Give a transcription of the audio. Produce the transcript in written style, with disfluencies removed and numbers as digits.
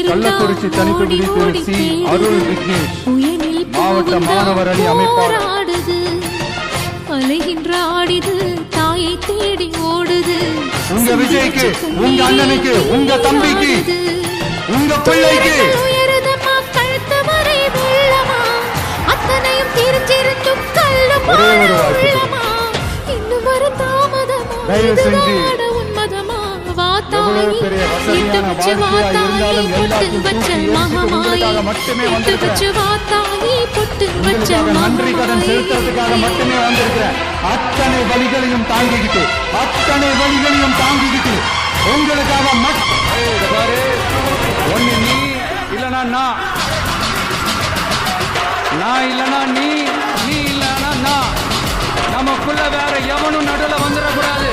கள்ளக்குறிச்சி தனித்தொகுதி திரு C அருள் விக்னேஷ் மாவட்ட மாணவர் அணி அமைப்பாளர். அலைகின்ற ஆடிது தாயை தேடி ஓடுது. உங்க விஜய்க்கு, உங்க அண்ணனுக்கு, உங்க தம்பிக்கு, உங்க பிள்ளைக்கு கழுத்து வரை வெள்ளமா அத்தனையும் தெரிஞ்சிருந்தும் கள்ளமான உள்ளமா இன்னும் வர தாமதமா தயவு செஞ்சு உன்மதமா வாத்தாயி எட்டு வச்சு வாத்தாயி பொட்டு வச்ச மகமாயி எட்டு வச்சு வாத்தாயி பொட்டு வச்ச நன்றி கடன் செலுத்துறதுக்காக மட்டுமே வந்திருக்கிறேன். அத்தனை வழிகளையும் தாங்கிக்கிட்டு உங்களுக்காக ஒண்ணு நீ இல்லனா நான் இல்லனா நீ இல்லனா நான். நமக்குள்ள வேற எவனும் நடுவில் வந்துடக்கூடாது.